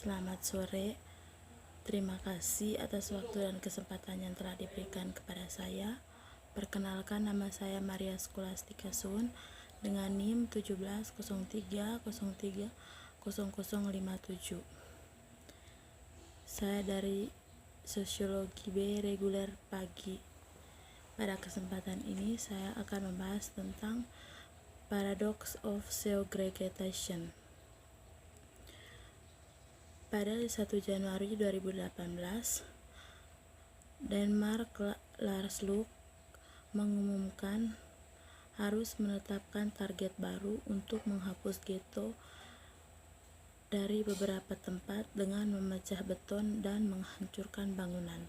Selamat sore. Terima kasih atas waktu dan kesempatan yang telah diberikan kepada saya. Perkenalkan, nama saya Maria Scholastica Sun dengan NIM 1703030057. Saya dari Sosiologi B reguler pagi. Pada kesempatan ini saya akan membahas tentang Paradox of Segregation. Pada 1 Januari 2018, Denmark Larsluck mengumumkan harus menetapkan target baru untuk menghapus ghetto dari beberapa tempat dengan memecah beton dan menghancurkan bangunan,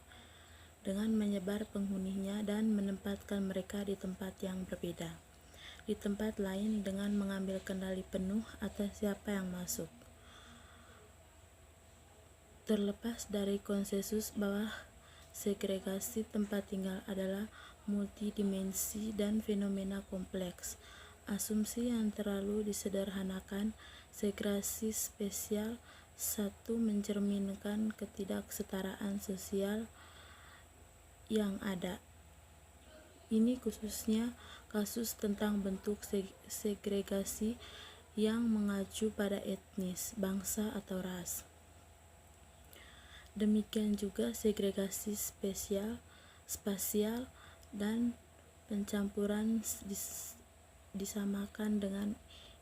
dengan menyebar penghuninya dan menempatkan mereka di tempat yang berbeda. Di tempat lain dengan mengambil kendali penuh atas siapa yang masuk. Terlepas dari konsensus bahwa segregasi tempat tinggal adalah multidimensi dan fenomena kompleks, asumsi yang terlalu disederhanakan segregasi spesial satu mencerminkan ketidaksetaraan sosial yang ada. Ini khususnya kasus tentang bentuk segregasi yang mengacu pada etnis, bangsa, atau ras. Demikian juga segregasi spasial dan pencampuran disamakan dengan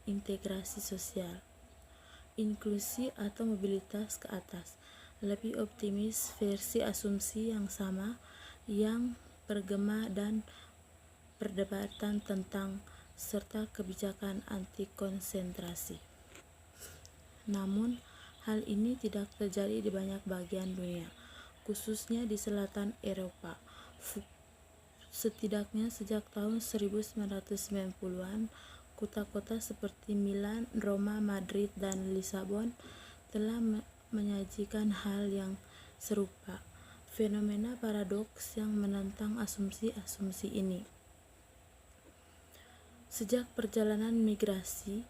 integrasi sosial, inklusi atau mobilitas ke atas. Lebih optimis versi asumsi yang sama yang bergema dan perdebatan tentang serta kebijakan anti konsentrasi. Namun hal ini tidak terjadi di banyak bagian dunia, khususnya di selatan Eropa. Setidaknya sejak tahun 1990-an, kota-kota seperti Milan, Roma, Madrid, dan Lisabon telah menyajikan hal yang serupa, fenomena paradoks yang menentang asumsi-asumsi ini. Sejak perjalanan migrasi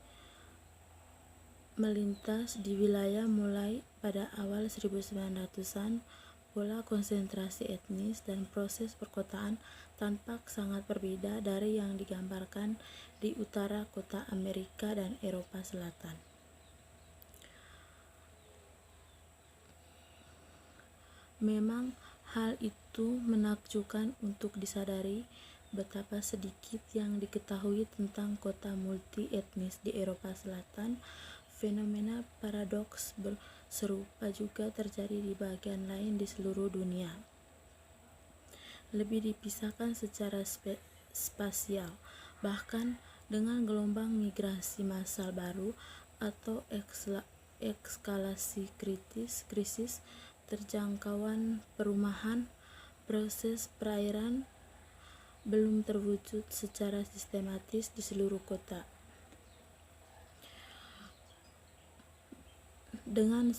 melintas di wilayah mulai pada awal 1900-an, pola konsentrasi etnis dan proses perkotaan tampak sangat berbeda dari yang digambarkan di utara kota Amerika dan Eropa Selatan. Memang hal itu menakjubkan untuk disadari betapa sedikit yang diketahui tentang kota multi etnis di Eropa Selatan. Fenomena paradoks serupa juga terjadi di bagian lain di seluruh dunia. Lebih dipisahkan secara spasial, bahkan dengan gelombang migrasi massal baru atau eskalasi krisis terjangkauan perumahan, proses perairan belum terwujud secara sistematis di seluruh kota. Dengan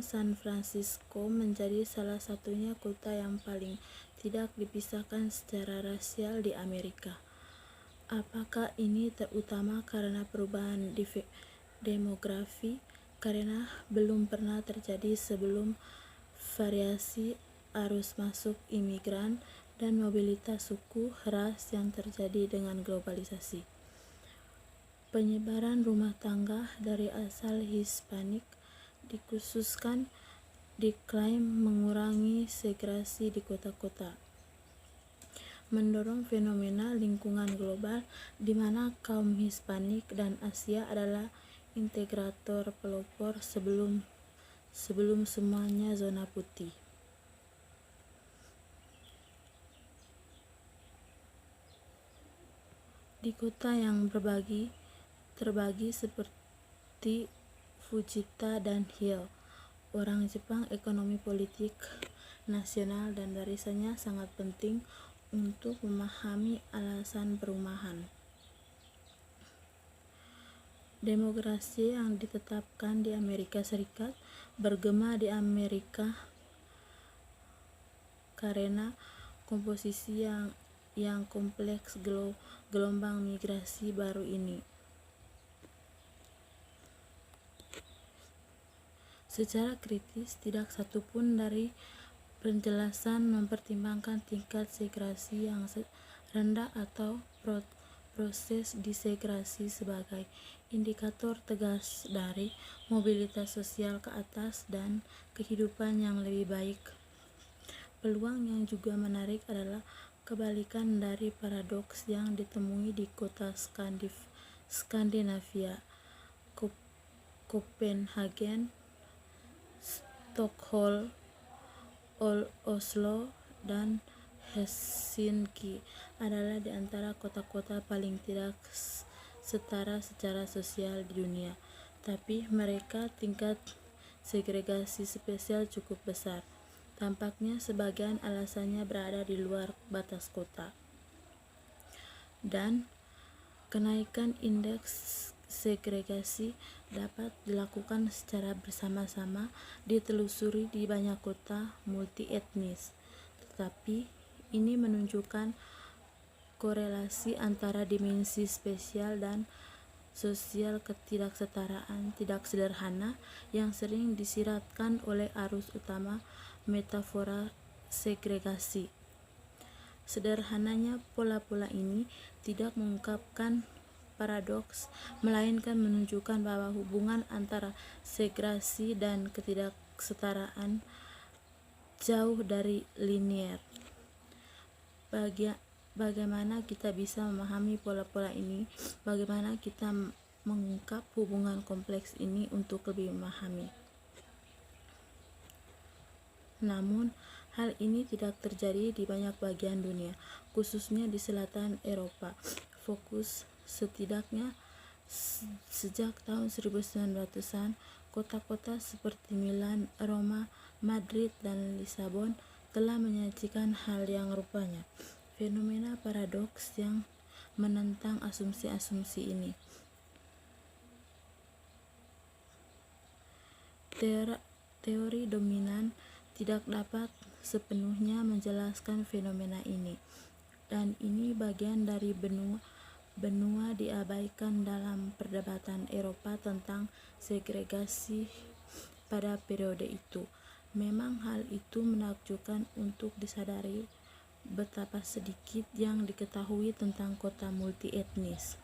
San Francisco menjadi salah satunya kota yang paling tidak dipisahkan secara rasial di Amerika. Apakah ini terutama karena perubahan demografi? Karena belum pernah terjadi sebelum variasi arus masuk imigran dan mobilitas suku ras yang terjadi dengan globalisasi. Penyebaran rumah tangga dari asal Hispanik dikhususkan diklaim mengurangi segregasi di kota-kota, mendorong fenomena lingkungan global di mana kaum Hispanik dan Asia adalah integrator pelopor sebelum semuanya zona putih. Di kota yang terbagi seperti Fujita dan Hill, orang Jepang ekonomi politik nasional dan barisannya sangat penting untuk memahami alasan perumahan. Demokrasi yang ditetapkan di Amerika Serikat bergema di Amerika karena komposisi yang kompleks gelombang migrasi baru ini. Secara kritis, tidak satupun dari penjelasan mempertimbangkan tingkat segregasi yang rendah atau proses disegresi sebagai indikator tegas dari mobilitas sosial ke atas dan kehidupan yang lebih baik. Peluang yang juga menarik adalah kebalikan dari paradoks yang ditemui di kota Skandinavia, Copenhagen, Stockholm, Oslo, dan Helsinki adalah di antara kota-kota paling tidak setara secara sosial di dunia, tapi mereka tingkat segregasi spesial cukup besar. Tampaknya sebagian alasannya berada di luar batas kota, dan kenaikan indeks segregasi dapat dilakukan secara bersama-sama ditelusuri di banyak kota multi-etnis. Tetapi ini menunjukkan korelasi antara dimensi spesial dan sosial ketidaksetaraan tidak sederhana yang sering disiratkan oleh arus utama metafora segregasi. Sederhananya, pola-pola ini tidak mengungkapkan paradoks, melainkan menunjukkan bahwa hubungan antara segregasi dan ketidaksetaraan jauh dari linear. Bagaimana kita bisa memahami pola-pola ini? Bagaimana kita mengungkap hubungan kompleks ini untuk lebih memahami? Namun, hal ini tidak terjadi di banyak bagian dunia, khususnya di selatan Eropa. Fokus setidaknya sejak tahun 1900-an, kota-kota seperti Milan, Roma, Madrid, dan Lisabon telah menyajikan hal yang rupanya. Fenomena paradoks yang menentang asumsi-asumsi ini. Teori dominan tidak dapat sepenuhnya menjelaskan fenomena ini, dan ini bagian dari benua diabaikan dalam perdebatan Eropa tentang segregasi pada periode itu. Memang hal itu menakjubkan untuk disadari betapa sedikit yang diketahui tentang kota multi-etnis.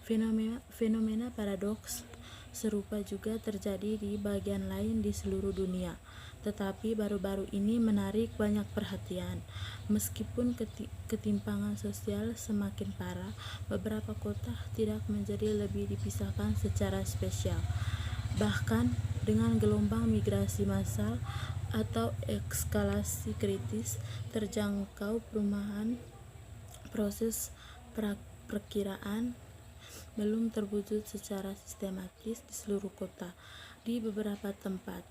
Fenomena paradoks serupa juga terjadi di bagian lain di seluruh dunia, tetapi baru-baru ini menarik banyak perhatian. Meskipun ketimpangan sosial semakin parah, beberapa kota tidak menjadi lebih dipisahkan secara spesial. Bahkan dengan gelombang migrasi massal atau eskalasi kritis terjangkau perumahan, proses perkiraan belum terwujud secara sistematis di seluruh kota. Di beberapa tempat,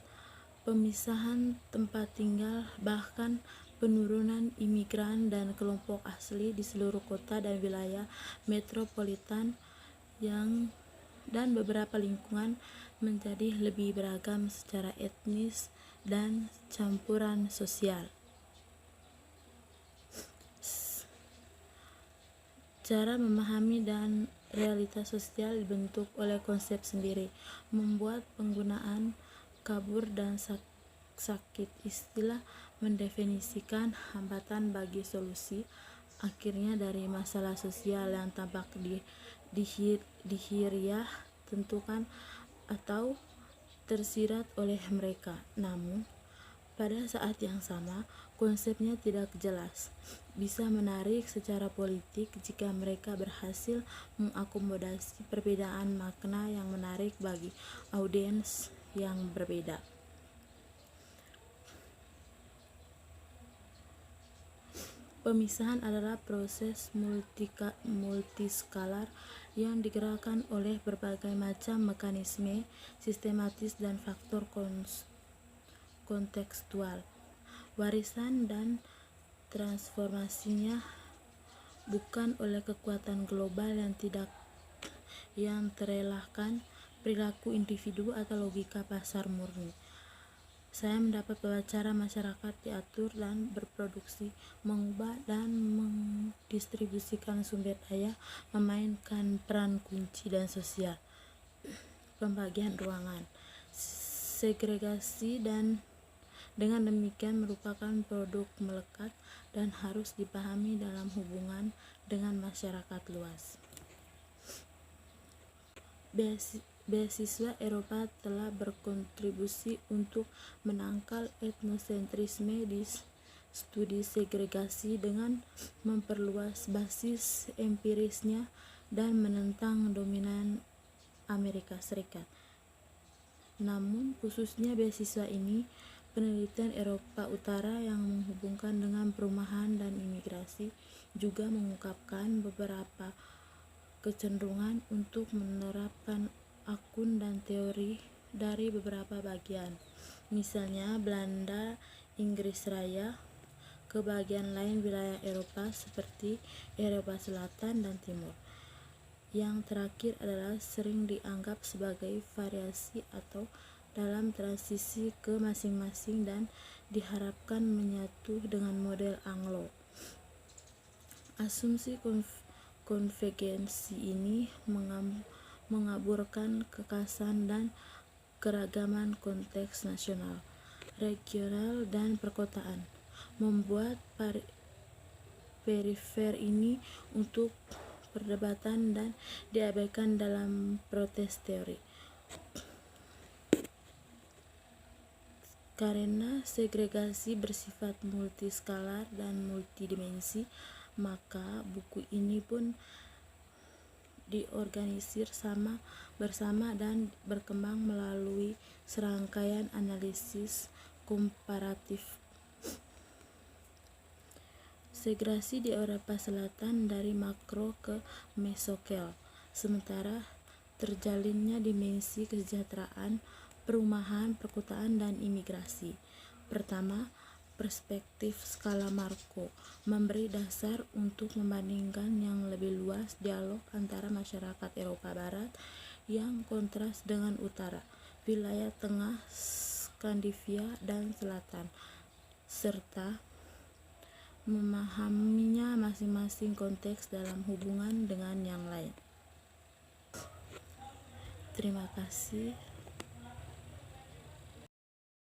pemisahan tempat tinggal, bahkan penurunan imigran dan kelompok asli di seluruh kota dan wilayah metropolitan dan beberapa lingkungan menjadi lebih beragam secara etnis dan campuran sosial. Cara memahami dan realitas sosial dibentuk oleh konsep sendiri, membuat penggunaan kabur dan sakit istilah mendefinisikan hambatan bagi solusi akhirnya dari masalah sosial yang tampak dihiriah tentukan atau tersirat oleh mereka. Namun, pada saat yang sama, konsepnya tidak jelas, bisa menarik secara politik jika mereka berhasil mengakomodasi perbedaan makna yang menarik bagi audiens yang berbeda. Pemisahan adalah proses multiskalar yang digerakkan oleh berbagai macam mekanisme sistematis dan faktor kontekstual. Warisan dan transformasinya bukan oleh kekuatan global yang terelakkan perilaku individu atau logika pasar murni. Saya mendapat bahwa cara masyarakat diatur dan berproduksi, mengubah dan mendistribusikan sumber daya memainkan peran kunci dan sosial. Pembagian ruangan. segregasi dan dengan demikian merupakan produk melekat dan harus dipahami dalam hubungan dengan masyarakat luas. Beasiswa Eropa telah berkontribusi untuk menangkal etnosentrisme di studi segregasi dengan memperluas basis empirisnya dan menentang dominan Amerika Serikat. Namun, khususnya beasiswa ini, penelitian Eropa Utara yang menghubungkan dengan perumahan dan imigrasi juga mengungkapkan beberapa kecenderungan untuk menerapkan akun dan teori dari beberapa bagian, misalnya Belanda, Inggris Raya, ke bagian lain wilayah Eropa seperti Eropa Selatan dan Timur. Yang terakhir adalah sering dianggap sebagai variasi atau dalam transisi ke masing-masing dan diharapkan menyatu dengan model Anglo. Asumsi konvergensi ini mengaburkan kekasan dan keragaman konteks nasional, regional, dan perkotaan, membuat perifer ini untuk perdebatan dan diabaikan dalam protes teori. Karena segregasi bersifat multiskalar dan multidimensi, maka buku ini pun diorganisir bersama dan berkembang melalui serangkaian analisis komparatif. Segregasi di Eropa Selatan dari makro ke mesokel, sementara terjalinnya dimensi kesejahteraan, perumahan, perkotaan, dan imigrasi. Pertama, perspektif skala makro memberi dasar untuk membandingkan yang lebih luas dialog antara masyarakat Eropa Barat yang kontras dengan utara, wilayah tengah, Skandinavia, dan selatan, serta memahaminya masing-masing konteks dalam hubungan dengan yang lain. Terima kasih.